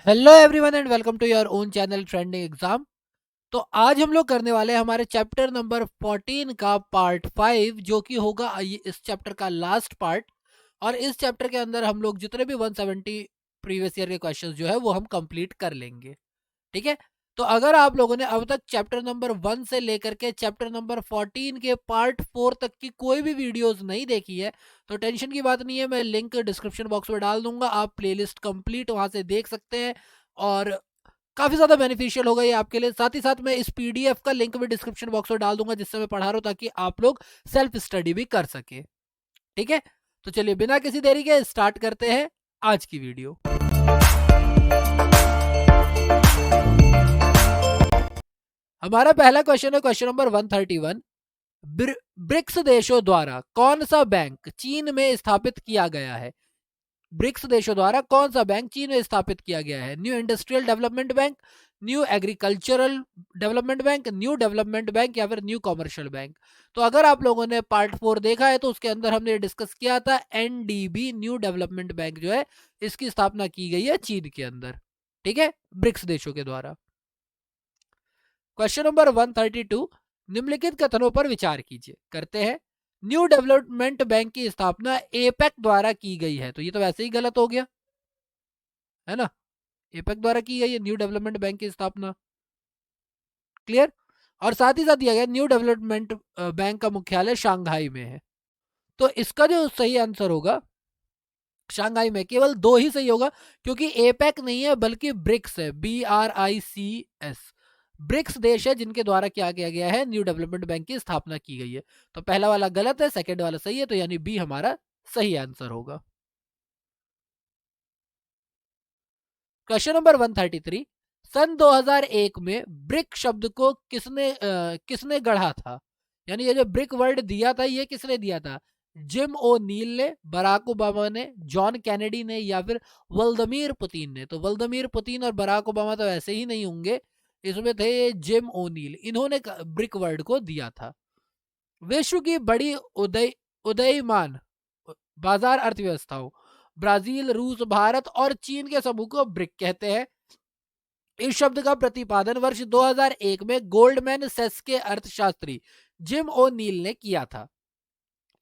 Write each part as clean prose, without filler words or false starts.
Hello everyone and welcome to your own channel trending exam. तो आज हम लोग करने वाले हैं हमारे चैप्टर नंबर 14 का पार्ट 5, जो कि होगा इस चैप्टर का लास्ट पार्ट। और इस चैप्टर के अंदर हम लोग जितने भी 170 प्रीवियस ईयर के क्वेश्चंस जो है वो हम कंप्लीट कर लेंगे। ठीक है। तो अगर आप लोगों ने अब तक चैप्टर नंबर 1 से लेकर के चैप्टर नंबर 14 के पार्ट 4 तक की कोई भी वीडियोस नहीं देखी है तो टेंशन की बात नहीं है, मैं लिंक डिस्क्रिप्शन बॉक्स में डाल दूंगा, आप प्लेलिस्ट कंप्लीट वहां से देख सकते हैं। और काफी ज्यादा बेनिफिशियल होगा ये आपके लिए। साथ ही साथ मैं इस पीडीएफ का लिंक भी डिस्क्रिप्शन बॉक्स में डाल दूंगा जिससे मैं पढ़ा रहा हूं, ताकि आप लोग सेल्फ स्टडी भी कर सके। ठीक है। तो चलिए बिना किसी देरी के स्टार्ट करते हैं आज की वीडियो। हमारा पहला क्वेश्चन है क्वेश्चन नंबर 131। ब्रिक्स देशों द्वारा कौन सा बैंक चीन में स्थापित किया गया है? ब्रिक्स देशों द्वारा कौन सा बैंक चीन में स्थापित किया गया है? New industrial development bank, new agricultural development bank, new development bank या फिर न्यू कॉमर्शियल बैंक। तो अगर आप लोगों ने पार्ट 4 देखा है तो उसके अंदर हमने डिस्कस किया था एनडीबी न्यू डेवलपमेंट बैंक जो है इसकी स्थापना की गई है चीन के अंदर। ठीक है, ब्रिक्स देशों के द्वारा। Question number 132। निम्नलिखित कथनों पर विचार कीजिए। करते हैं। न्यू डेवलपमेंट बैंक की स्थापना एपेक द्वारा की गई है, तो ये तो वैसे ही गलत हो गया है ना। एपेक द्वारा की गई है न्यू डेवलपमेंट बैंक की स्थापना। क्लियर। और साथ ही साथ दिया गया न्यू डेवलपमेंट बैंक का मुख्यालय शंघाई में है। तो इसका जो सही आंसर होगा शंघाई में, केवल दो ही सही होगा, क्योंकि एपेक नहीं है बल्कि ब्रिक्स है, BRICS। ब्रिक्स देश है जिनके द्वारा क्या किया गया है, न्यू डेवलपमेंट बैंक की स्थापना की गई है। तो पहला वाला गलत है, सेकंड वाला सही है, तो यानी बी हमारा सही आंसर होगा। Question number 133। सन 2001 में ब्रिक शब्द को किसने गढ़ा था? यानी ये जो ब्रिक वर्ड दिया था ये किसने दिया था? जिम ओ नील ने, बराक ओबामा ने, जॉन कैनेडी ने या फिर व्लादिमीर पुतिन ने? तो व्लादिमीर पुतिन और बराक ओबामा तो ऐसे ही नहीं होंगे, इसमें थे जिम ओ नील, इन्होंने ब्रिक वर्ड को दिया था। विश्व की बड़ी उदयमान बाजार अर्थव्यवस्थाओं ब्राजील, रूस, भारत और चीन के समूह को ब्रिक कहते हैं। इस शब्द का प्रतिपादन वर्ष 2001 में गोल्डमैन सेस के अर्थशास्त्री जिम ओ नील ने किया था।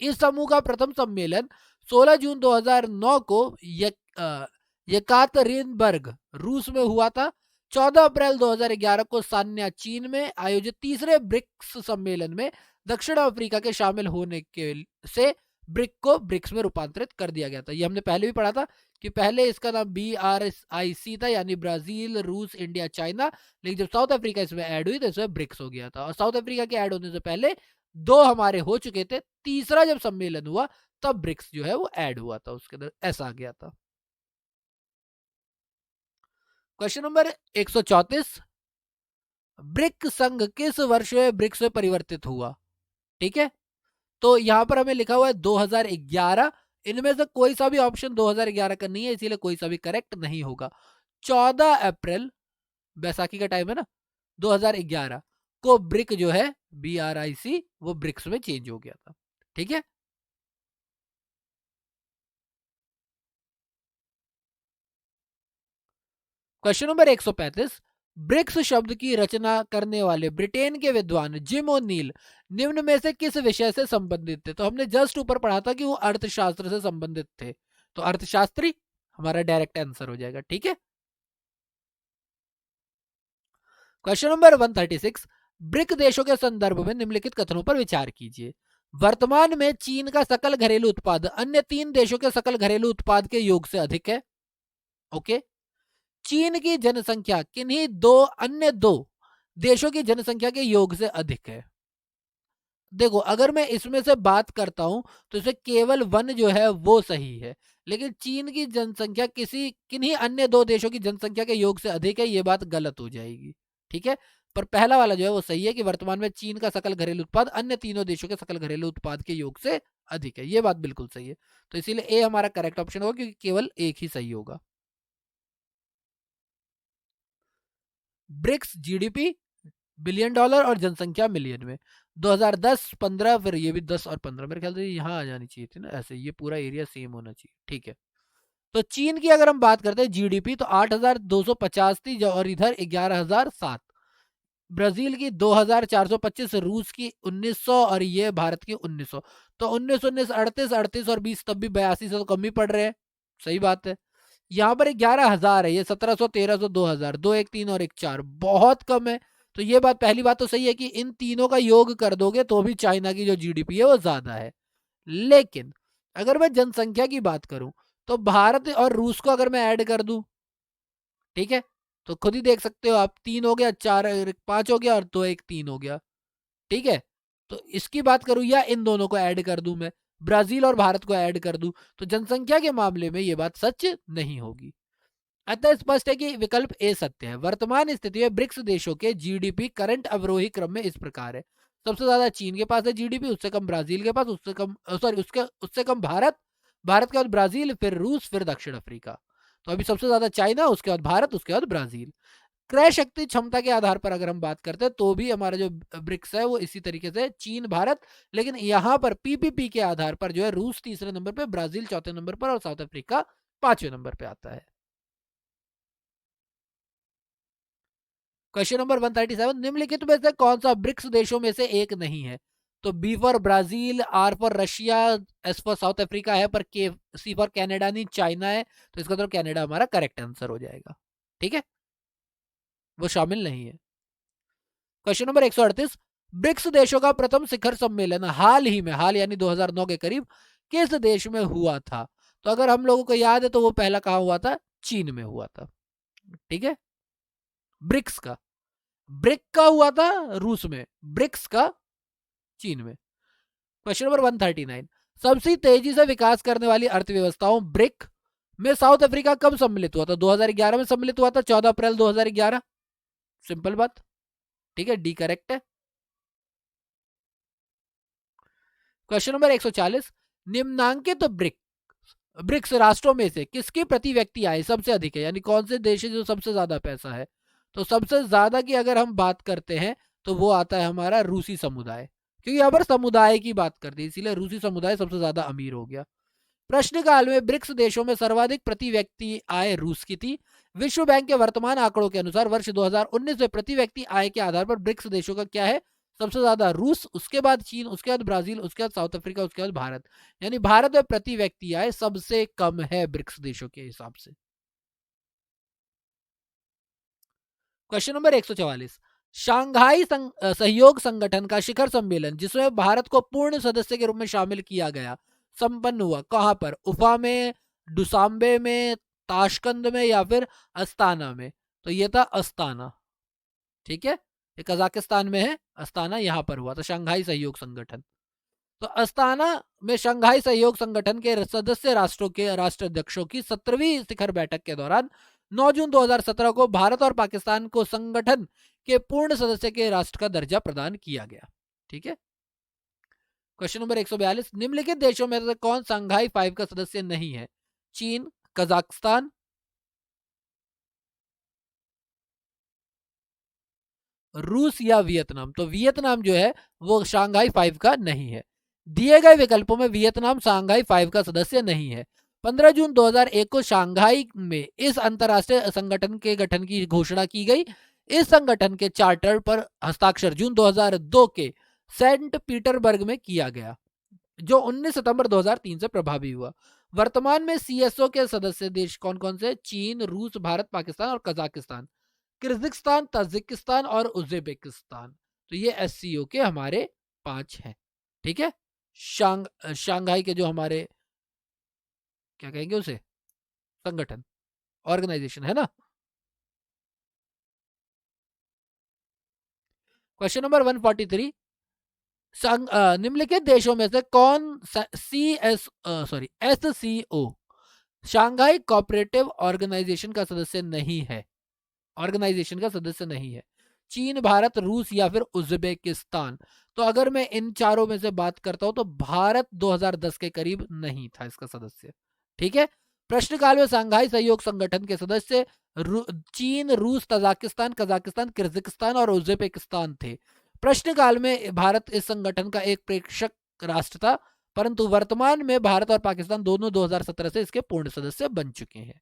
इस समूह का प्रथम सम्मेलन 16 जून 2009 को यकातरिनबर्ग रूस में हुआ था। 14 अप्रैल 2011 को सान्या चीन में आयोजित तीसरे ब्रिक्स सम्मेलन में दक्षिण अफ्रीका के शामिल होने के से ब्रिक को ब्रिक्स में रूपांतरित कर दिया गया था। ये हमने पहले भी पढ़ा था कि पहले इसका नाम BRIC था, यानी ब्राजील, रूस, इंडिया, चाइना। लेकिन जब साउथ अफ्रीका इसमें ऐड हुई तो इसमें ब्रिक्स हो गया था। और साउथ अफ्रीका के ऐड होने से पहले दो हमारे हो चुके थे, तीसरा जब सम्मेलन हुआ तब ब्रिक्स जो है वो ऐड हुआ था, उसके अंदर ऐसा आ गया था। Question number 134। ब्रिक संघ किस वर्ष में ब्रिक्स में परिवर्तित हुआ? ठीक है। तो यहां पर हमें लिखा हुआ है 2011। इनमें से कोई सा भी ऑप्शन 2011 का नहीं है, इसीलिए कोई सा भी करेक्ट नहीं होगा। 14 अप्रैल बैसाखी का टाइम है ना, 2011 को ब्रिक जो है BRIC वो ब्रिक्स में चेंज हो गया था। ठीक है। Question number 135। ब्रिक्स शब्द की रचना करने वाले ब्रिटेन के विद्वान जिम ओ'नील निम्न में से किस विषय से संबंधित थे? तो हमने जस्ट ऊपर पढ़ा था कि वो अर्थशास्त्र से संबंधित थे, तो अर्थशास्त्री हमारा डायरेक्ट आंसर हो जाएगा। ठीक है। Question number 136। ब्रिक देशों के संदर्भ में निम्नलिखित कथनों पर विचार कीजिए। वर्तमान में चीन का सकल घरेलू उत्पाद अन्य तीन देशों के सकल घरेलू उत्पाद के योग से अधिक है। ओके। चीन की जनसंख्या किन्हीं अन्य दो देशों की जनसंख्या के योग से अधिक है। देखो, अगर मैं इसमें से बात करता हूं तो इसमें केवल वन जो है वो सही है, लेकिन चीन की जनसंख्या किन्हीं अन्य दो देशों की जनसंख्या के योग से अधिक है, ये बात गलत हो जाएगी। ठीक है। पर पहला वाला जो है वो सही है कि वर्तमान में चीन का सकल घरेलू उत्पाद अन्य तीनों देशों के सकल घरेलू उत्पाद के योग से अधिक है, ये बात बिल्कुल सही है। तो इसीलिए ए हमारा करेक्ट ऑप्शन होगा, क्योंकि केवल एक ही सही होगा। ब्रिक्स जीडीपी बिलियन डॉलर और जनसंख्या मिलियन में। 2010 15, फिर ये भी 10 और 15, मेरे ख्याल से यहाँ आ जानी चाहिए थी ना, ऐसे ये पूरा एरिया सेम होना चाहिए। ठीक है। तो चीन की अगर हम बात करते हैं जीडीपी तो 8,250 थी और इधर 11,007। ब्राजील की 2,425, रूस की 1,900 और ये भारत की 1,900। तो 19, 38, 38 और 20 तब भी 82 से तो कम ही पड़ रहे हैं। सही बात है। यहाँ पर 11,000 है, ये 1,700, 1,300, 2,000, 2 1 3 और 1 4, बहुत कम है। तो ये बात, पहली बात तो सही है कि इन तीनों का योग कर दोगे तो भी चाइना की जो जीडीपी है वो ज्यादा है। लेकिन अगर मैं जनसंख्या की बात करूं तो भारत और रूस को अगर मैं ऐड कर दूं, ठीक है, तो खुद ही देख सकते हो आप, 3 हो गया, 4 5 हो गया और 2 1 3 हो गया। ठीक है, तो इसकी बात करूं या इन दोनों को ऐड कर दूं, मैं ब्राजील और भारत को ऐड कर दूं, तो जनसंख्या के मामले में ये बात सच नहीं होगी। अतः स्पष्ट है कि विकल्प ए सत्य है। वर्तमान स्थिति में ब्रिक्स देशों के जीडीपी करंट अवरोही क्रम में इस प्रकार है। सबसे ज्यादा चीन के पास है जीडीपी, उससे कम ब्राजील के पास, उससे कम सॉरी उससे कम भारत, भारत के बाद ब्राजील, फिर रूस, फिर दक्षिण अफ्रीका। तो अभी सबसे ज्यादा चाइना, उसके बाद भारत, उसके बाद ब्राजील। क्रय शक्ति क्षमता के आधार पर अगर हम बात करते हैं तो भी हमारा जो ब्रिक्स है वो इसी तरीके से चीन भारत, लेकिन यहां पर पीपीपी के आधार पर जो है रूस तीसरे नंबर पे, ब्राजील चौथे नंबर पर और साउथ अफ्रीका पांचवें नंबर पे आता है। क्वेश्चन नंबर 137, निम्नलिखित में से कौन सा ब्रिक्स देशों में से एक नहीं है? तो B for Brazil, R for Russia, S for South Africa है, पर के सी फॉर कनाडा नहीं, चाइना है। तो इसका तो कनाडा हमारा करेक्ट आंसर हो जाएगा। ठीक है, वो शामिल नहीं है। क्वेश्चन नंबर 138, ब्रिक्स देशों का प्रथम शिखर सम्मेलन हाल ही में, हाल यानी 2009 के करीब, किस देश में हुआ था? तो अगर हम लोगों को याद है तो वो पहला कहां हुआ था? चीन में हुआ था। ठीक है, ब्रिक्स का, ब्रिक का हुआ था रूस में, ब्रिक्स का चीन में। क्वेश्चन नंबर 139, सबसे तेजी से विकास करने वाली अर्थव्यवस्थाओं ब्रिक में साउथ अफ्रीका कब सम्मिलित हुआ था? 2011 में सम्मिलित हुआ था, 14 अप्रैल 2011। सिंपल बात। ठीक है, डी करेक्ट है। क्वेश्चन नंबर 140, निम्नांकित ब्रिक्स राष्ट्रों में से किसकी प्रति व्यक्ति आय सबसे अधिक है? यानी कौन से देश है जो सबसे ज्यादा पैसा है? तो सबसे ज्यादा की अगर हम बात करते हैं तो वो आता है हमारा रूसी समुदाय, क्योंकि यहाँ पर समुदाय की बात करते हैं, इसीलिए रूसी समुदाय सबसे ज्यादा अमीर हो गया। प्रश्नकाल में ब्रिक्स देशों में सर्वाधिक प्रति व्यक्ति आय रूस की थी। विश्व बैंक के वर्तमान आंकड़ों के अनुसार वर्ष 2019 में प्रति व्यक्ति आय के आधार पर ब्रिक्स देशों का क्या है? सबसे ज्यादा रूस, उसके बाद चीन, उसके बाद ब्राजील, उसके बाद साउथ अफ्रीका, उसके बाद भारत। यानी भारत में प्रति व्यक्ति आय सबसे कम है ब्रिक्स देशों के हिसाब से। क्वेश्चन नंबर 144, शांघाई सहयोग संगठन का शिखर सम्मेलन जिसमें भारत को पूर्ण सदस्य के रूप में शामिल किया गया, संपन्न हुआ कहां पर? उफा में, डुसाम्बे में, ताशकंद में या फिर अस्ताना में? तो ये था अस्ताना। ठीक है, ये कजाकिस्तान में है, अस्ताना यहां पर हुआ था शंघाई सहयोग संगठन। तो अस्ताना में शंघाई सहयोग संगठन के सदस्य राष्ट्रों के राष्ट्राध्यक्षों की 17वीं शिखर बैठक के दौरान 9 जून 2017 को भारत और पाकिस्तान को संगठन के पूर्ण सदस्य के राष्ट्र का दर्जा प्रदान किया गया। ठीक है, क्वेश्चन नंबर 142, निम्नलिखित देशों में से कौन शंघाई 5 का सदस्य नहीं है? चीन, कजाकिस्तान, रूस या वियतनाम? तो वियतनाम जो है वो शंघाई 5 का नहीं है। दिए गए विकल्पों में वियतनाम शंघाई 5 का सदस्य नहीं है। 15 जून 2001 को शंघाई में इस अंतरराष्ट्रीय संगठन के गठन की घोषणा की गई। इस संगठन के चार्टर पर हस्ताक्षर जून 2002 के सेंट पीटरबर्ग में किया गया, जो 19 सितंबर 2003 से प्रभावी हुआ। वर्तमान में सीएसओ के सदस्य देश कौन कौन से? चीन, रूस, भारत, पाकिस्तान और कजाकिस्तान, किर्गिस्तान, ताजिकिस्तान और उज्बेकिस्तान। तो ये एससीओ के हमारे 5 हैं। ठीक है, शांघाई के जो हमारे क्या कहेंगे उसे, संगठन, ऑर्गेनाइजेशन है ना। क्वेश्चन नंबर 143, निम्नलिखित देशों में से कौन एस सी ओ शांघाई कोऑपरेटिव ऑर्गेनाइजेशन का सदस्य नहीं है? ऑर्गेनाइजेशन का सदस्य नहीं है। चीन, भारत, रूस या फिर उज्बेकिस्तान? तो अगर मैं इन चारों में से बात करता हूं तो भारत 2010 के करीब नहीं था इसका सदस्य। ठीक है, प्रश्नकाल में शंघाई सहयोग संगठन के सदस्य चीन, रूस, तजाकिस्तान, कजाकिस्तान, किर्गिस्तान और उज्बेकिस्तान थे। प्रश्नकाल में भारत इस संगठन का एक प्रेक्षक राष्ट्र था। परंतु वर्तमान में भारत और पाकिस्तान दोनों 2017 से इसके पूर्ण सदस्य बन चुके हैं।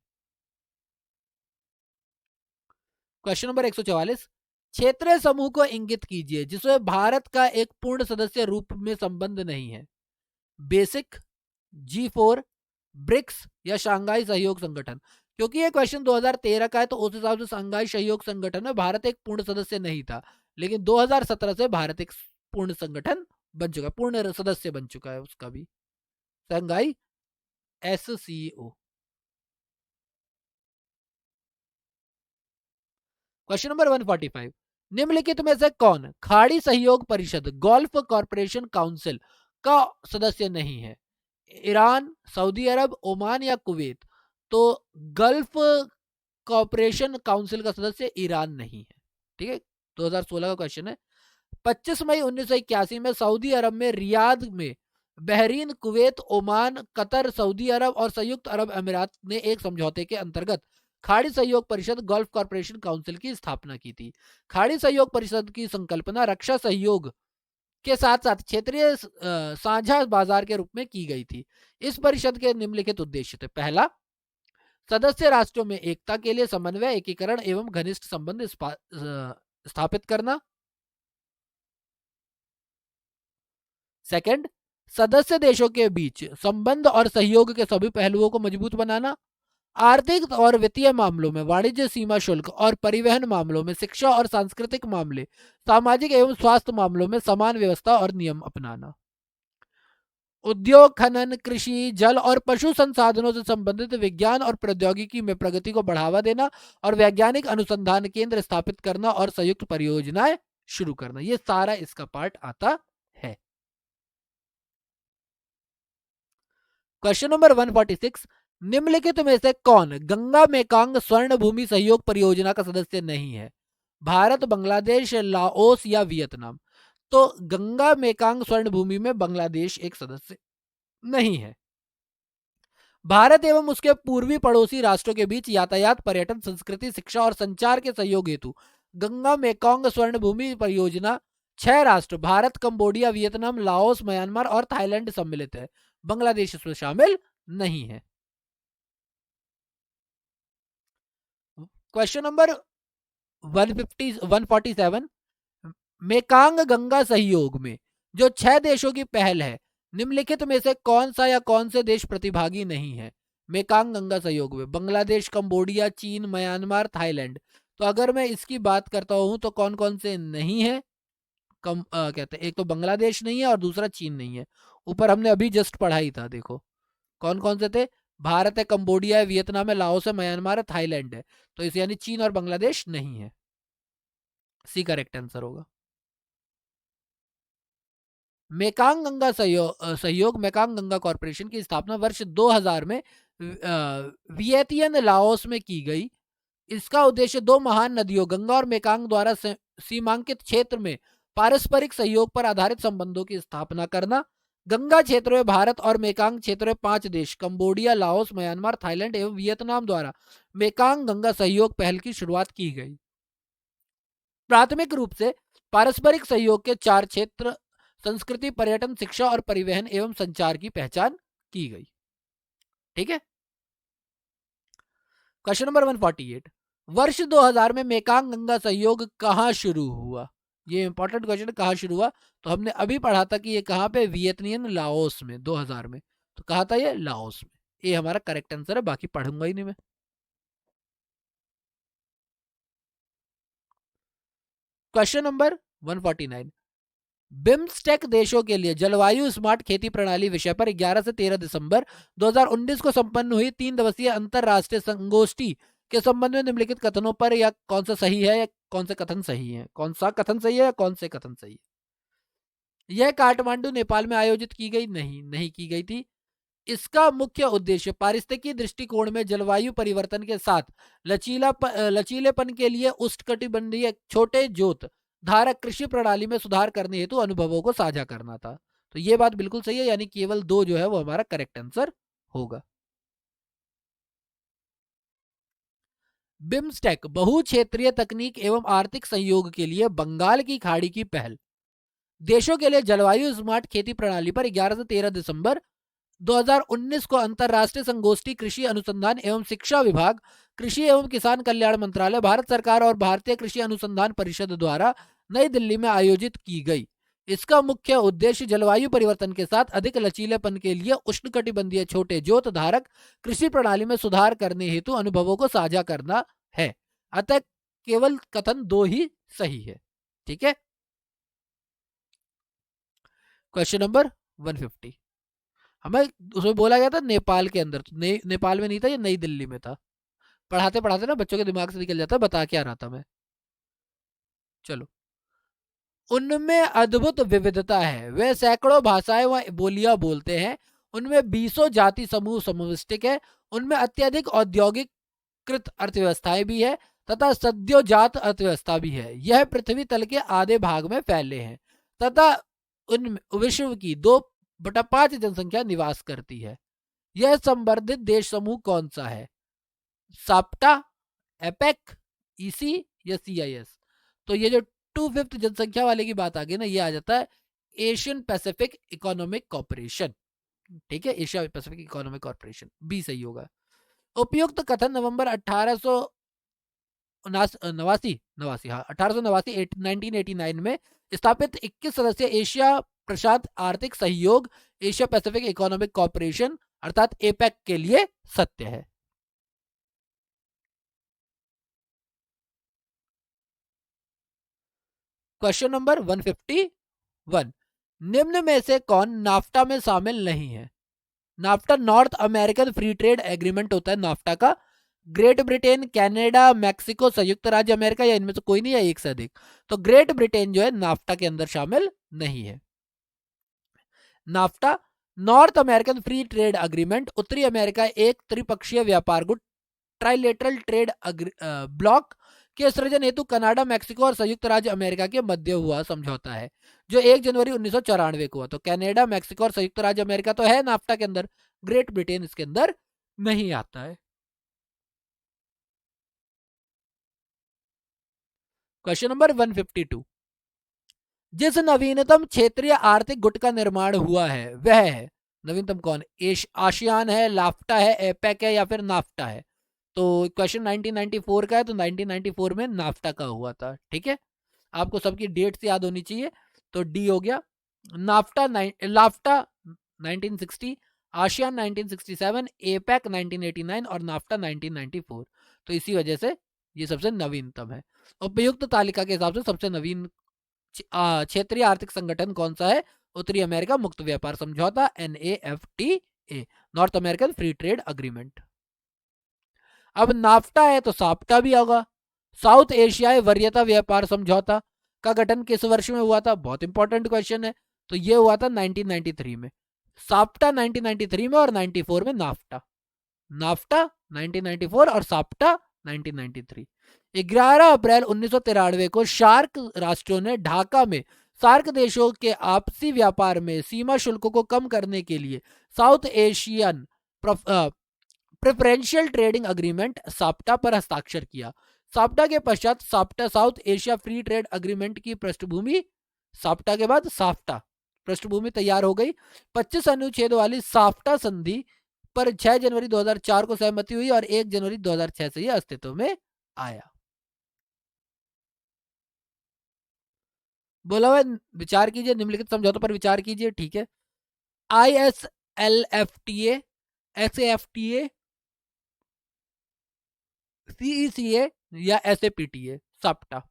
क्वेश्चन नंबर 144, क्षेत्रीय समूह को इंगित कीजिए जिसमें भारत का एक पूर्ण सदस्य रूप में संबंध नहीं है। बेसिक, G4, ब्रिक्स या शंघाई सहयोग संगठन। क्योंकि ये क्वेश्चन 2013 का है तो उस हिसाब से शंघाई सहयोग संगठन में भारत एक पूर्ण सदस्य नहीं था, लेकिन 2017 से भारत एक पूर्ण संगठन बन चुका है, पूर्ण सदस्य बन चुका है उसका भी, शंघाई SCO। क्वेश्चन नंबर 145, निम्नलिखित में से कौन खाड़ी सहयोग परिषद गल्फ कॉरपोरेशन काउंसिल का सदस्य नहीं है? ईरान, सऊदी अरब, ओमान या कुवैत? तो गल्फ कॉरपोरेशन काउंसिल का सदस्य ईरान नहीं है। ठीक है, 2016 का क्वेश्चन है। 25 मई 1981 में सऊदी अरब में रियाद में Bahrain, Kuwait, Oman, Qatar, Saudi Arab और संयुक्त अरब अमीरात ने एक समझौते के अंतर्गत खाड़ी सहयोग परिषद गल्फ कॉरपोरेशन काउंसिल की स्थापना की थी। खाड़ी सहयोग परिषद की संकल्पना रक्षा सहयोग के साथ साथ क्षेत्रीय साझा बाजार के रूप में की गई थी। इस परिषद के निम्नलिखित उद्देश्य थे। पहला, सदस्य राष्ट्रों में एकता के लिए समन्वय, एकीकरण एवं घनिष्ठ संबंध स्थापित करना। सेकंड, सदस्य देशों के बीच संबंध और सहयोग के सभी पहलुओं को मजबूत बनाना। आर्थिक और वित्तीय मामलों में वाणिज्य सीमा शुल्क और परिवहन मामलों में शिक्षा और सांस्कृतिक मामले, सामाजिक एवं स्वास्थ्य मामलों में समान व्यवस्था और नियम अपनाना। उद्योग, खनन, कृषि, जल और पशु संसाधनों से संबंधित विज्ञान और प्रौद्योगिकी में प्रगति को बढ़ावा देना और वैज्ञानिक अनुसंधान केंद्र स्थापित करना और संयुक्त परियोजनाएं शुरू करना। ये सारा इसका पार्ट आता है। क्वेश्चन नंबर 146, निम्नलिखित में से कौन गंगा मेकांग स्वर्ण भूमि सहयोग परियोजना का सदस्य नहीं है? भारत, बांग्लादेश, लाओस या वियतनाम? तो गंगा मेकांग स्वर्ण भूमि में बांग्लादेश एक सदस्य नहीं है। भारत एवं उसके पूर्वी पड़ोसी राष्ट्रों के बीच यातायात, पर्यटन, संस्कृति, शिक्षा और संचार के सहयोग हेतु गंगा मेकांग स्वर्ण भूमि परियोजना 6 राष्ट्र Bharat, Cambodia, Vietnam, Laos, Myanmar और थाईलैंड सम्मिलित है। बांग्लादेश इसमें शामिल नहीं है। क्वेश्चन नंबर 147, मेकांग गंगा सहयोग में जो 6 देशों की पहल है, निम्नलिखित में से कौन सा या कौन से देश प्रतिभागी नहीं है? मेकांग गंगा सहयोग में बांग्लादेश, कंबोडिया, चीन, म्यांमार, थाईलैंड। तो अगर मैं इसकी बात करता हूं तो कौन कौन से नहीं है? कहते हैं, एक तो बांग्लादेश नहीं है और दूसरा चीन नहीं है। ऊपर हमने अभी जस्ट पढ़ा ही था, देखो कौन कौन से थे। भारत है, कंबोडिया है, वियतनाम है, लाओस है, म्यांमार है, थाईलैंड है। तो इस यानी चीन और बांग्लादेश नहीं है। सी करेक्ट आंसर होगा। मेकांग गंगा सहयोग मेकांग गंगा कॉरपोरेशन की स्थापना वर्ष 2000 में वियतियन लाओस में की गई। इसका उद्देश्य दो महान नदियों गंगा और मेकांग द्वारा सीमांकित क्षेत्र में पारस्परिक सहयोग पर आधारित संबंधों की स्थापना करना। गंगा क्षेत्र में भारत और मेकांग क्षेत्र में 5 देश कंबोडिया, लाओस, म्यांमार, थाईलैंड एवं वियतनाम द्वारा मेकांग गंगा सहयोग पहल की शुरुआत की गई। प्राथमिक रूप से पारस्परिक सहयोग के 4 क्षेत्र संस्कृति, पर्यटन, शिक्षा और परिवहन एवं संचार की पहचान की गई। ठीक है। क्वेश्चन नंबर 148, वर्ष 2000 में मेकांग गंगा सहयोग कहां शुरू हुआ? ये इंपॉर्टेंट क्वेश्चन, कहां शुरू हुआ? तो हमने अभी पढ़ा था कि ये कहां पे, वियतनाम, लाओस में 2000 में। तो कहा था ये लाओस में। ये हमारा करेक्ट आंसर है, बाकी पढ़ूंगा ही नहीं मैं। क्वेश्चन नंबर 149, बिम्स्टेक देशों के लिए जलवायु स्मार्ट खेती प्रणाली विषय पर 11 से 13 दिसंबर 2019 को संपन्न हुई 3 दिवसीय अंतरराष्ट्रीय संगोष्ठी के संबंध में निम्नलिखित कथनों पर या कौन सा सही है या कौन से कथन सही है? कौन सा कथन सही है या कौन से कथन सही है? यह काठमांडू, नेपाल में आयोजित की गई? नहीं की गई थी। इसका मुख्य उद्देश्य पारिस्थितिकी दृष्टिकोण में जलवायु परिवर्तन के साथ लचीलेपन के लिए उष्णकटिबंधीय छोटे जोत धारक कृषि प्रणाली में सुधार करने हेतु अनुभवों को साझा करना था। तो ये बात बिल्कुल सही है, यानी केवल 2 जो है वो हमारा करेक्ट आंसर होगा। बिम्स्टेक बहु क्षेत्रीय तकनीक एवं आर्थिक सहयोग के लिए बंगाल की खाड़ी की पहल। देशों के लिए जलवायु स्मार्ट खेती प्रणाली पर 11 से 13 दिसंबर 2019 को अंतर्राष्ट्रीय संगोष्ठी कृषि अनुसंधान एवं शिक्षा विभाग, कृषि एवं किसान कल्याण मंत्रालय, भारत सरकार और भारतीय कृषि अनुसंधान परिषद द्वारा नई दिल्ली में आयोजित की गई। इसका मुख्य उद्देश्य जलवायु परिवर्तन के साथ अधिक लचीलेपन के लिए उष्णकटिबंधीय छोटे जोत धारक कृषि प्रणाली में सुधार करने हेतु अनुभवों को साझा करना है। अतः केवल कथन दो ही सही है। ठीक है। क्वेश्चन नंबर 150, हमें उसमें बोला गया था नेपाल के अंदर, तो नेपाल में नहीं था, ये नई दिल्ली में था। पढ़ाते पढ़ाते ना बच्चों के दिमाग से निकल जाता है, बता क्या रहा था मैं। चलो, उनमें अद्भुत विविधता है, वे सैकड़ों भाषाएं व बोलियां बोलते हैं, उनमें बीसों जाति समूह समविष्टिक है, उनमें अत्यधिक औद्योगिक कृत अर्थव्यवस्थाएं भी है तथा सद्योजात अर्थव्यवस्था भी है। यह पृथ्वी तल के आधे भाग में फैले हैं तथा उन विश्व की 2/5 जनसंख्या निवास करती है। यह संवर्धित देश समूह कौन सा है? साप्टा, एपेक, ईसी या सीआईएस? तो ये जो 2/5 जनसंख्या वाले की बात आ गई ना, ये आ जाता है एशियन पैसिफिक इकोनॉमिक कॉर्पोरेशन। ठीक है, Asia Pacific economic corporation, B सही होगा। उपयुक्त कथन नवंबर 1989 में स्थापित 21 सदस्य एशिया प्रशांत आर्थिक सहयोग एशिया पैसिफिक इकोनॉमिक कॉर्पोरेशन अर्थात एपेक के लिए सत्य है। क्वेश्चन नंबर 151, निम्न में से कौन नाफ्टा में शामिल नहीं है? NAFTA north American free trade agreement होता है नाफ्टा का। ग्रेट ब्रिटेन, कनाडा, मैक्सिको, संयुक्त राज्य अमेरिका या इनमें से कोई नहीं है, एक से अधिक। तो ग्रेट ब्रिटेन जो है नाफ्टा के अंदर शामिल नहीं है। NAFTA north American free trade agreement उत्तरी अमेरिका एक त्रिपक्षीय व्यापार गुट ट्राइलेटरल ट्रेड ब्लॉक के सृजन हेतु कनाडा, मैक्सिको और संयुक्त राज्य अमेरिका के मध्य हुआ समझौता है जो 1 जनवरी 1994 को हुआ। तो कनाडा, मैक्सिको और संयुक्त राज्य अमेरिका तो है नाफ्टा के अंदर, ग्रेट ब्रिटेन इसके अंदर नहीं आता है। क्वेश्चन नंबर 152, जिस नवीनतम क्षेत्रीय आर्थिक गुट का निर्माण हुआ है वह है, नवीनतम कौन? आशियान है, लाफ्टा है, एपेक है या फिर नाफ्टा है? तो क्वेश्चन 1994 का है, तो 1994 में नाफ्टा का हुआ था। ठीक है, आपको सबकी डेट्स याद होनी चाहिए। तो डी हो गया। लाफ्टा 1960, आशियान 1967, एपेक 1989 और नाफ्टा 1994। तो इसी वजह से ये सबसे नवीनतम है। उपयुक्त तालिका के हिसाब से सबसे नवीन क्षेत्रीय आर्थिक संगठन कौन सा है? उत्तरी अमेरिका मुक्त व्यापार समझौता, NAFTA, north American free trade agreement. अब नाफ्टा है तो साप्टा भी होगा। साउथ एशियाई वरीयता व्यापार समझौता का गठन किस वर्ष में हुआ था? बहुत इंपॉर्टेंट क्वेश्चन है। तो ये हुआ था 1993 में। साप्टा 1993 में और 94 में नाफ्टा। नाफ्टा 1994 और साप्टा 1993। 11 अप्रैल 1993 को सार्क राष्ट्रों ने ढाका में सार्क देशों के आपसी व्यापार में सीमा शुल्क को कम करने के लिए south Asian preferential trading agreement SAPTA पर हस्ताक्षर किया। साप्टा के पश्चात SAPTA south Asia free trade agreement की पृष्ठभूमि, साप्टा के बाद साफ्टा पृष्ठभूमि तैयार हो गई। 25 अनुच्छेद वाली साफ्टा संधि पर 6 जनवरी 2004 को सहमति हुई और 1 जनवरी 2006 से यह अस्तित्व में आया। बोला हुआ विचार कीजिए, निम्नलिखित समझौतों पर विचार कीजिए। ठीक है, ISLFTA, SAFTA, CECA या SAPTA, साप्टा।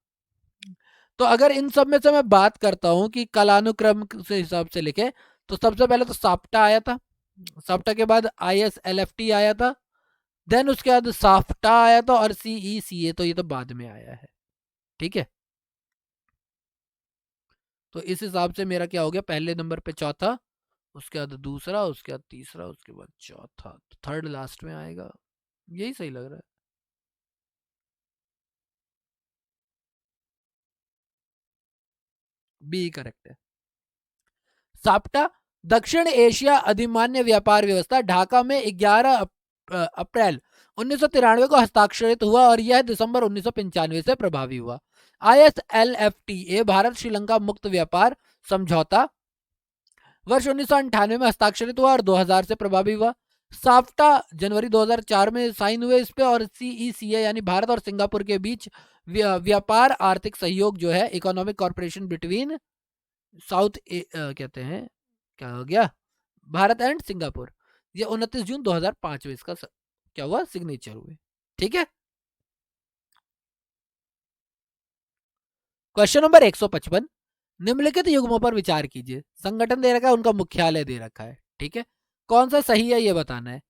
तो अगर इन सब में से मैं बात करता हूं कि कालानुक्रम से हिसाब से लिखे, तो सबसे पहले तो साप्टा आया था, साप्टा के बाद ISLFTA आया था, देन उसके बाद साफ्टा आया था और CECA तो ये तो बाद में आया है। ठीक है, तो इस हिसाब से मेरा क्या हो गया, पहले नंबर पे चौथा, उसके बाद दूसरा, उसके बाद तीसरा, उसके बाद चौथा, तो थर्ड लास्ट में आएगा। यही सही लग रहा है। बी करेक्ट है। साप्टा दक्षिण एशिया अधिमान्य व्यापार व्यवस्था ढाका में 11 अप्रैल 1993 को हस्ताक्षरित हुआ और यह दिसंबर 1995 से प्रभावी हुआ। ISLFTA भारत श्रीलंका मुक्त व्यापार समझौता वर्ष 1998 में हस्ताक्षरित हुआ और 2000 से प्रभावी हुआ। साफ्टा जनवरी 2004 में साइन हुए इस पे। और CECA यानी भारत और सिंगापुर के बीच व्यापार आर्थिक सहयोग जो है, इकोनॉमिक कॉर्पोरेशन बिटवीन साउथ कहते हैं, क्या हो गया, भारत एंड सिंगापुर, ये 29 जून 2005 में इसका क्या हुआ, सिग्नेचर हुए। ठीक है। क्वेश्चन नंबर 155, निम्नलिखित युग्मों पर विचार कीजिए। संगठन दे रखा है, उनका मुख्यालय दे रखा है। ठीक है, कौन सा सही है ये बताना है।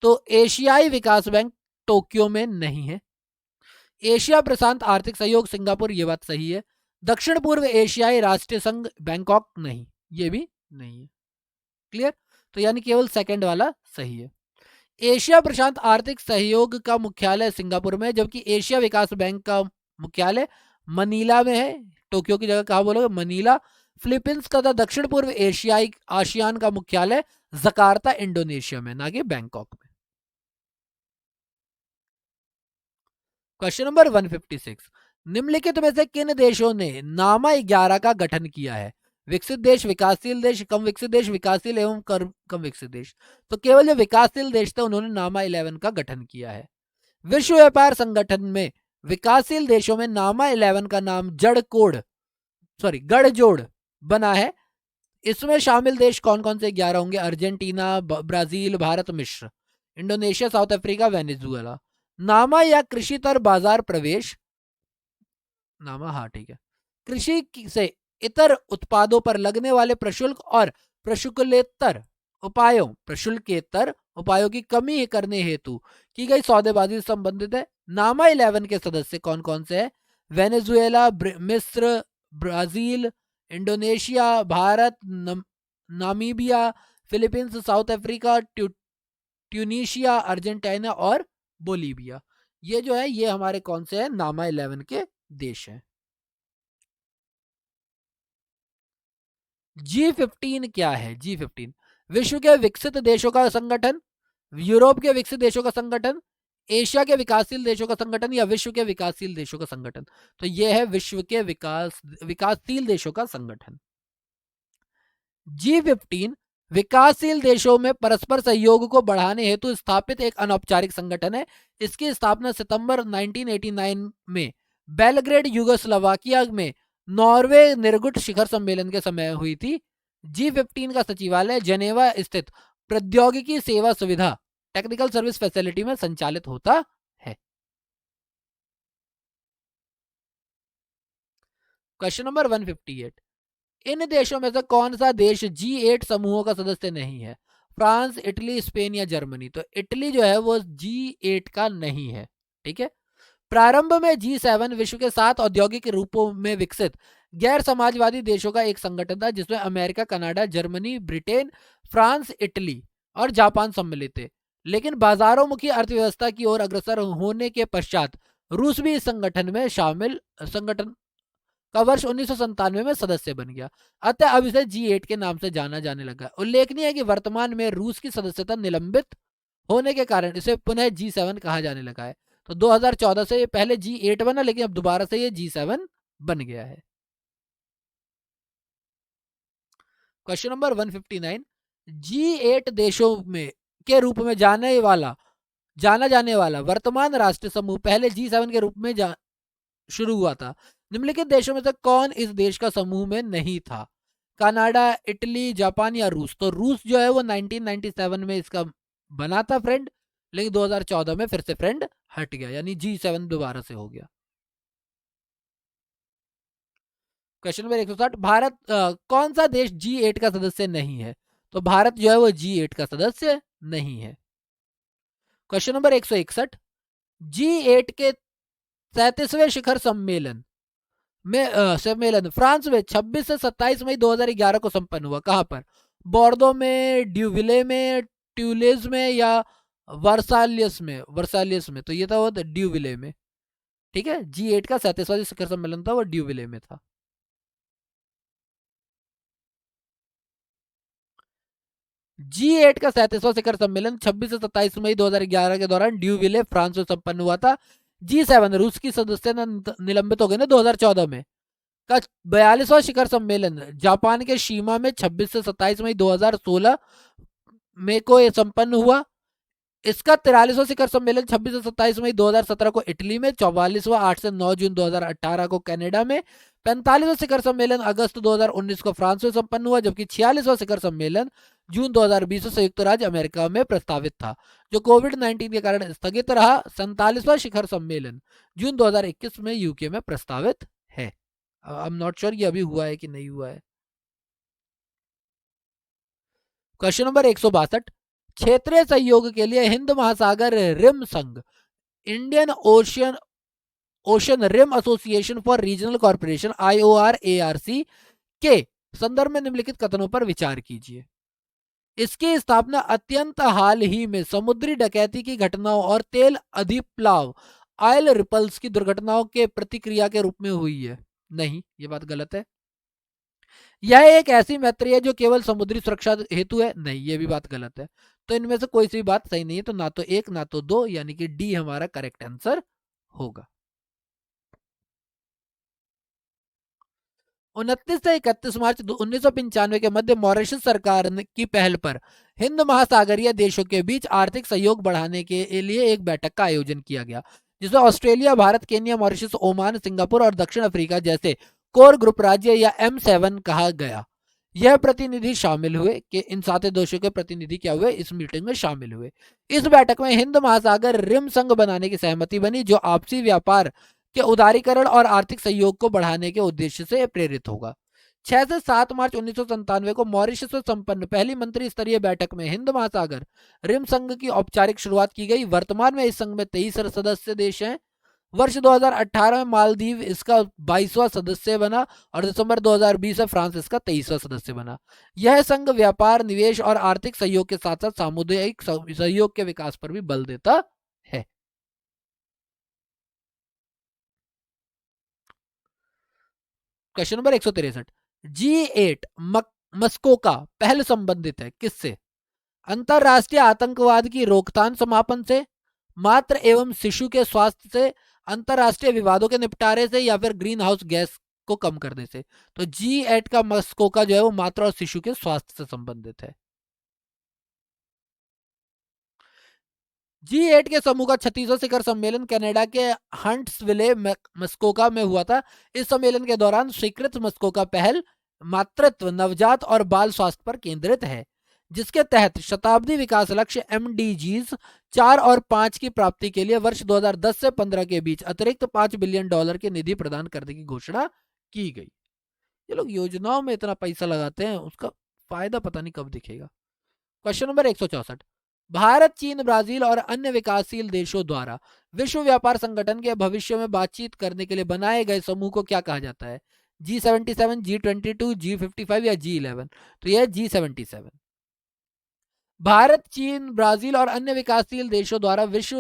तो एशियाई विकास बैंक टोक्यो में नहीं है। एशिया प्रशांत आर्थिक सहयोग सिंगापुर, ये बात सही है। दक्षिण पूर्व एशियाई राष्ट्रीय संघ बैंकॉक नहीं, ये भी नहीं है। क्लियर, तो यानी केवल सेकंड वाला सही है। एशिया प्रशांत आर्थिक सहयोग का मुख्यालय सिंगापुर में है, जबकि एशिया विकास बैंक का मुख्यालय मनीला में है। टोक्यो की जगह कहा बोलोगे, मनीला। फिलीपींस तथा दक्षिण पूर्व एशियाई आसियान का मुख्यालय जकार्ता इंडोनेशिया में, ना कि बैंकॉक में। क्वेश्चन नंबर 156, निम्नलिखित में से किन देशों ने नामा 11 का गठन किया है। विकसित देश, विकासशील देश, कम विकसित देश, विकासशील एवं कम विकसित देश। तो केवल जो विकासशील देश थे उन्होंने नामा 11 का गठन किया है। विश्व व्यापार संगठन में विकासशील देशों में नामा 11 का नाम गठजोड़ बना है। इसमें शामिल देश कौन कौन से 11 होंगे। अर्जेंटीना, ब्राजील, भारत, मिस्र, इंडोनेशिया, साउथ अफ्रीका, वेनेजुएला। नामा या कृषितर बाजार प्रवेश, नामा, हाँ ठीक है, कृषि से इतर उत्पादों पर लगने वाले प्रशुल्क और प्रशुल्केतर उपायों की कमी करने हेतु की गई सौदेबाजी से संबंधित है। नामा 11 के सदस्य कौन कौन से हैं। वेनेजुएला, मिस्र, Brazil, Indonesia, Bharat, Namibia, Philippines, south Africa, Tunisia, Argentina और बोलीविया। ये जो है ये हमारे कौन से हैं, नामा 11 के देश हैं। G15 क्या है। G15 विश्व के विकसित देशों का संगठन, यूरोप के विकसित देशों का संगठन, एशिया के विकासशील देशों का संगठन या विश्व के विकासशील देशों का संगठन। तो यह है विश्व के विकासशील देशों का संगठन। G15 विकासशील देशों में परस्पर सहयोग को बढ़ाने हेतु स्थापित एक अनौपचारिक संगठन है। इसकी स्थापना सितंबर 1989 में बेलग्रेड, यूगोस्लोवाकिया में नॉर्वे निर्गुट शिखर सम्मेलन के समय हुई थी। G15 का सचिवालय जेनेवा स्थित प्रौद्योगिकी सेवा सुविधा टेक्निकल सर्विस फैसिलिटी में संचालित होता है। क्वेश्चन नंबर 158, इन देशों में से कौन सा देश G8 समूहों का सदस्य नहीं है। फ्रांस, इटली, स्पेन या जर्मनी। तो इटली जो है वो G8 का नहीं है। ठीक है। प्रारंभ में G7 विश्व के 7 औद्योगिक रूपों में विकसित गैर समाजवादी देशों का एक संगठन था, जिसमें America, Canada, Germany, Britain, France, Italy और जापान सम्मिलित थे। लेकिन बाजारोमुखी अर्थव्यवस्था की ओर अग्रसर होने के पश्चात रूस भी इस संगठन का वर्ष 1997 में सदस्य बन गया। अतः अब इसे G8 के नाम से जाना जाने लगा। उल्लेखनीय है कि वर्तमान में रूस की सदस्यता निलंबित होने के कारण इसे पुनः G7 कहा जाने लगा है। तो 2014 से ये पहले G8 बना, लेकिन अब दोबारा से ये G7 बन गया है। क्वेश्चन नंबर 159, G8 देशों में के रूप में जाना जाने वाला वर्तमान राष्ट्र समूह पहले G7 के रूप में शुरू हुआ था। निम्नलिखित देशों में से कौन इस देश का समूह में नहीं था। कनाडा, इटली, जापान या रूस। तो रूस जो है वो 1997 में इसका बना था फ्रेंड, लेकिन 2014 में फिर से फ्रेंड हट गया, यानी G7 दोबारा से हो गया। क्वेश्चन नंबर 160, भारत कौन सा देश G8 का सदस्य नहीं है। तो भारत जो है वो G8 का सदस्य नहीं है। क्वेश्चन नंबर 161, G8 के 37वें शिखर सम्मेलन फ्रांस में 26 से 27 मई 2011 को संपन्न हुआ। कहां पर। बोर्दो में, ड्यूविले में, ट्यूलेज में या वर्सालियस में। तो ये था वो ड्यूविले में। ठीक है, G8 का 37वां शिखर सम्मेलन था वो ड्यूविले में था। G8 का 37वां शिखर सम्मेलन 26 से 27 मई 2011 के दौरान ड्यूविले फ्रांस में संपन्न हुआ था। G7 रूस की सदस्यता निलंबित हो गई ना 2014 में, का 42वां शिखर सम्मेलन जापान के शीमा में 26 से 27 मई 2016 में को ये संपन्न हुआ। इसका 43वां शिखर सम्मेलन 26 से 27 मई 2017 को इटली में, 44वां 8 से 9 जून 2018 को कनाडा में, 45वां शिखर सम्मेलन अगस्त 2019 को फ्रांस में संपन्न हुआ, जबकि 46वां शिखर सम्मेलन जून 2020 में संयुक्त राज्य अमेरिका में प्रस्तावित था, जो कोविड-19 के कारण स्थगित रहा। 47वां शिखर सम्मेलन जून 2021 में यूके में प्रस्तावित है। आई एम नॉट श्योर ये अभी हुआ है कि नहीं हुआ है। क्वेश्चन नंबर 162, क्षेत्रीय सहयोग के लिए हिंद महासागर रिम संघ, Indian Ocean rim association for regional corporation IORARC के संदर्भ में निम्नलिखित कथनों पर विचार कीजिए। इसकी स्थापना अत्यंत हाल ही में समुद्री डकैती की घटनाओं और तेल अधिप्लाव ऑयल रिपल्स की दुर्घटनाओं के प्रतिक्रिया के रूप में हुई है। नहीं, ये बात गलत है। यह एक ऐसी मैत्री है जो केवल समुद्री सुरक्षा हेतु है। नहीं, ये भी बात गलत है। तो इनमें से कोई सी भी बात सही नहीं है। तो ना तो एक ना तो दो, यानी कि डी हमारा करेक्ट आंसर होगा। 29 से 31 मार्च 1995 के मध्य मॉरिशस सरकार की पहल पर हिंद महासागरीय देशों के बीच आर्थिक सहयोग बढ़ाने के लिए एक बैठक का आयोजन किया गया, जिसमें Australia, Bharat, Kenya, Mauritius, Oman, Singapore और दक्षिण अफ्रीका जैसे कोर ग्रुप राज्य या M7 कहा गया। यह प्रतिनिधि शामिल हुए कि इन 7 देशों के प्रतिनिधि क्या हुए, इस मीटिंग में शामिल हुए। इस बैठक में हिंद महासागर रिम संघ बनाने की सहमति बनी, जो आपसी व्यापार के उदारीकरण और आर्थिक सहयोग को बढ़ाने के उद्देश्य से प्रेरित होगा। 6 से 7 मार्च 1997 को मॉरिशस में संपन्न पहली मंत्री स्तरीय बैठक में हिंद महासागर रिम संघ की औपचारिक शुरुआत की गई। वर्तमान में इस संघ में 23 सदस्य देश हैं। वर्ष 2018 में मालदीव इसका 22वां सदस्य बना और दिसंबर 2020 में फ्रांस इसका 23वां सदस्य बना। यह संघ व्यापार, निवेश और आर्थिक सहयोग के साथ साथ सामुदायिक सहयोग के विकास पर भी बल देता है। क्वेश्चन नंबर 163, G8 मस्कोका पहल संबंधित है किससे? अंतरराष्ट्रीय आतंकवाद की रोकथाम समापन से, मातृ एवं शिशु के स्वास्थ्य से, अंतरराष्ट्रीय विवादों के निपटारे से, या फिर ग्रीन हाउस गैस को कम करने से। तो G8 का मस्कोका जो है वो मातृ और शिशु के स्वास्थ्य से संबंधित है। G8 के समूह का 36वां शिखर सम्मेलन कनाडा के हंट्सविले मस्कोका में हुआ था। इस सम्मेलन के दौरान स्वीकृत मस्कोका पहल मातृत्व, नवजात और बाल स्वास्थ्य पर केंद्रित है, जिसके तहत शताब्दी विकास लक्ष्य MDGs 4 और 5 की प्राप्ति के लिए वर्ष 2010 से 15 के बीच अतिरिक्त $5 बिलियन की निधि प्रदान करने की घोषणा की गई। ये लोग योजनाओं में इतना पैसा लगाते हैं, उसका फायदा पता नहीं कब दिखेगा। क्वेश्चन नंबर 164, भारत, चीन, ब्राजील और अन्य विकासशील देशों द्वारा विश्व व्यापार संगठन के भविष्य में बातचीत करने के लिए बनाए गए समूह को क्या कहा जाता है? G77, G22, G55 या G11? तो यह G77। भारत, चीन, ब्राजील और अन्य विकासशील देशों द्वारा विश्व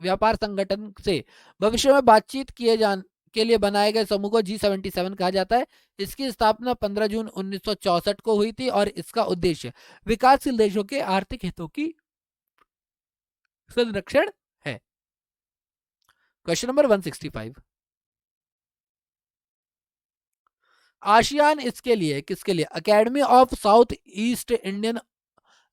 व्यापार संगठन से भविष्य में बातचीत किए जाने के लिए बनाए गए समूह को G77 कहा जाता है। इसकी स्थापना 15 जून 1964 को हुई थी और इसका उद्देश्य विकासशील देशों के आर्थिक हितों की संरक्षण है। क्वेश्चन नंबर 165, आशियान इसके लिए किसके लिए? Academy of south east Indian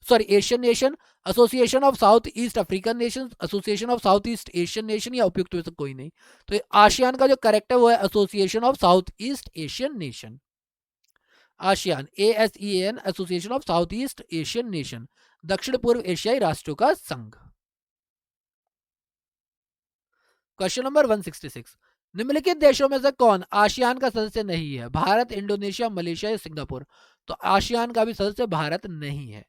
Asian nation, association of south east African nation, association of south east Asian nation, या उपयुक्त में से कोई नहीं। तो आशियान का जो करेक्ट है वो है association of south east Asian nation. ASEAN, ASEAN, association of south east Asian nation, दक्षिण पूर्व एशियाई राष्ट्रों का संघ। क्वेश्चन नंबर 166, निम्नलिखित देशों में से कौन आशियान का सदस्य नहीं है? भारत, इंडोनेशिया, मलेशिया या सिंगापुर? तो आशियान का भी सदस्य भारत नहीं है।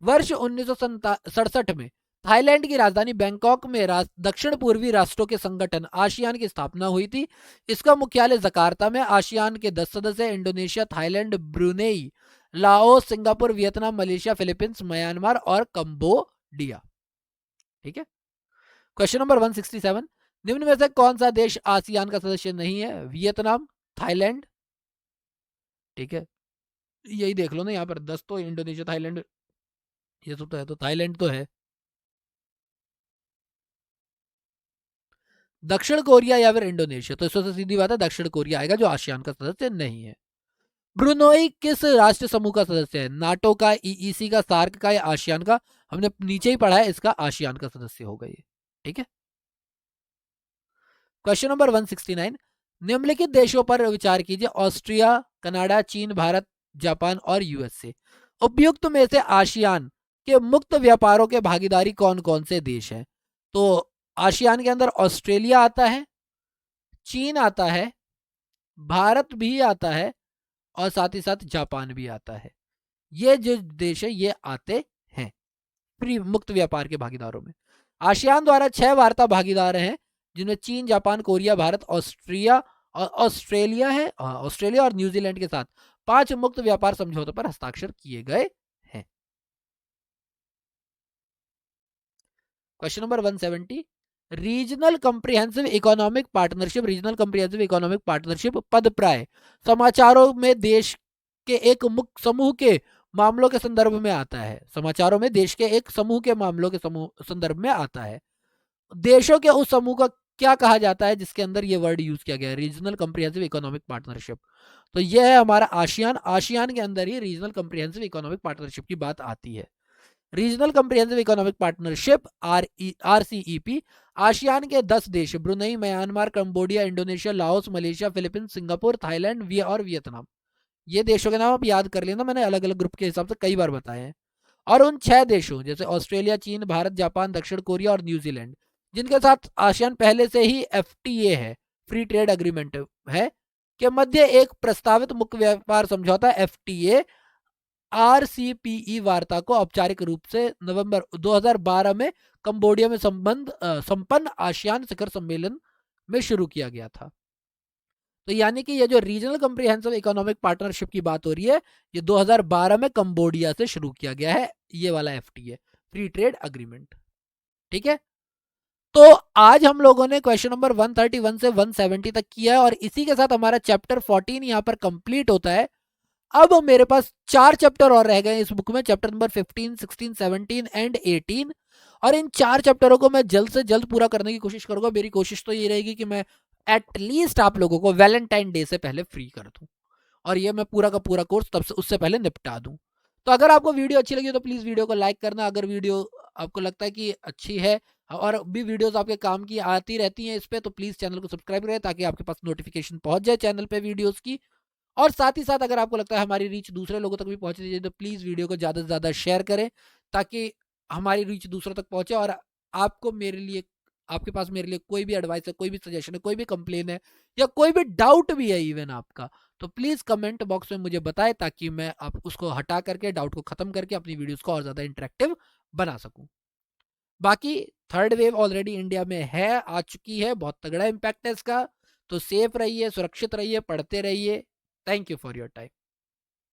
वर्ष 1967 में थाईलैंड की राजधानी बैंकॉक में दक्षिण पूर्वी राष्ट्रों के संगठन आशियान की स्थापना हुई थी। इसका मुख्यालय जकार्ता में। आशियान के 10 सदस्य Indonesia, Thailand, Brunei, Laos, Singapore, Vietnam, Malaysia, Philippines, Myanmar और कंबोडिया। ठीक है। क्वेश्चन नंबर 167, निम्न में से कौन सा देश आसियान का सदस्य नहीं है? Vietnam, Thailand? ठीक है, यही देख लो ना, यहाँ पर 10 तो इंडोनेशिया, थाईलैंड ये सब तो है, तो थाईलैंड तो है। दक्षिण कोरिया या फिर इंडोनेशिया। तो इससे सीधी बात है दक्षिण कोरिया आएगा जो आसियान का सदस्य नहीं है। ब्रुनोई किस राष्ट्र समूह का सदस्य है? नाटो का, ईईसी का, सार्क का या आसियान का? हमने नीचे ही पढ़ा है, इसका आसियान का सदस्य होगा ये। ठीक है। क्वेश्चन नंबर 169, निम्नलिखित देशों पर विचार कीजिए, ऑस्ट्रिया, कनाडा, चीन, भारत, जापान और यूएसए। उपयुक्त में से आसियान के मुक्त व्यापारों के भागीदारी कौन कौन से देश हैं? तो आसियान के अंदर ऑस्ट्रेलिया आता है, चीन आता है, भारत भी आता है और साथ ही साथ जापान भी आता है। ये जो देश है ये आते हैं फ्री मुक्त व्यापार के भागीदारों में। आसियान द्वारा 6 वार्ता भागीदार हैं जिनमें चीन, जापान, कोरिया, भारत, ऑस्ट्रिया और ऑस्ट्रेलिया है, ऑस्ट्रेलिया और न्यूजीलैंड के साथ 5 मुक्त व्यापार समझौतों पर हस्ताक्षर किए गए हैं। Question number 170, regional comprehensive economic partnership, regional comprehensive economic partnership पद प्राय समाचारों में देश के एक मुख्य समूह के मामलों के संदर्भ में आता है। समाचारों में देश के एक समूह के मामलों के संदर्भ में आता है। देशों के उस समूह का क्या कहा जाता है जिसके अंदर ये वर्ड यूज किया गया है, रीजनल कंप्रिहेंसिव इकोनॉमिक पार्टनरशिप? तो यह है हमारा आसियान। आसियान के अंदर ही रीजनल कंप्रिहेंसिव इकोनॉमिक पार्टनरशिप की बात आती है। Regional comprehensive economic partnership RCEP ASEAN के 10 देश Brunei, Myanmar, Cambodia, Indonesia, Laos, Malaysia, Philippines, Singapore, Thailand और वियतनाम। ये देशों के नाम आप याद कर लेना, मैंने अलग अलग ग्रुप के हिसाब से कई बार बताए हैं। और उन 6 देशों जैसे ऑस्ट्रेलिया, चीन, भारत, जापान, दक्षिण कोरिया और न्यूजीलैंड जिनके साथ आसियान पहले से ही एफटीए है, फ्री ट्रेड एग्रीमेंट है, के मध्य एक प्रस्तावित मुक्त व्यापार समझौता एफटीए आरसीपीई वार्ता को औपचारिक रूप से नवंबर 2012 में कंबोडिया में संपन्न आसियान शिखर सम्मेलन में शुरू किया गया था। तो यानी कि ये जो रीजनल कंप्रिहेंसिव इकोनॉमिक पार्टनरशिप की बात हो रही है ये 2012 में कंबोडिया से शुरू किया गया है, ये वाला एफटीए फ्री ट्रेड एग्रीमेंट। ठीक है। तो आज हम लोगों ने क्वेश्चन नंबर 131 से 170 तक किया है और इसी के साथ हमारा चैप्टर 14 यहां पर कंप्लीट होता है। अब मेरे पास 4 चैप्टर और रह गए इस बुक में, चैप्टर नंबर 15, 16, 17 एंड 18। और इन 4 चैप्टरों को मैं जल्द से जल्द पूरा करने की कोशिश करूंगा। मेरी कोशिश तो ये रहेगी कि मैं एटलीस्ट आप लोगों को वैलेंटाइन डे से पहले फ्री कर दूं और ये मैं पूरा का पूरा कोर्स तब से उससे पहले निपटा दूं। तो अगर आपको वीडियो अच्छी लगी तो प्लीज़ वीडियो को लाइक करना। अगर वीडियो आपको लगता है कि अच्छी है और भी वीडियोस आपके काम की आती रहती हैं इस पर, तो प्लीज़ चैनल को सब्सक्राइब करें ताकि आपके पास नोटिफिकेशन पहुंच जाए चैनल पे वीडियोस की। और साथ ही साथ अगर आपको लगता है हमारी रीच दूसरे लोगों तक भी पहुंचनी चाहिए तो प्लीज़ वीडियो को ज़्यादा से ज़्यादा शेयर करें ताकि हमारी रीच दूसरों तक पहुंचे। और आपको मेरे लिए, आपके पास मेरे लिए कोई भी एडवाइस है, कोई भी सजेशन है, कोई भी कंप्लेन है या कोई भी डाउट भी है इवन आपका, तो प्लीज़ कमेंट बॉक्स में मुझे बताएं ताकि मैं आप उसको हटा करके, डाउट को ख़त्म करके अपनी वीडियोस को और ज़्यादा इंटरेक्टिव बना सकूं। बाकी थर्ड वेव ऑलरेडी इंडिया में है, आ चुकी है, बहुत तगड़ा इम्पैक्ट है इसका। तो सेफ रहिए, सुरक्षित रहिए, पढ़ते रहिए। Thank you for your time.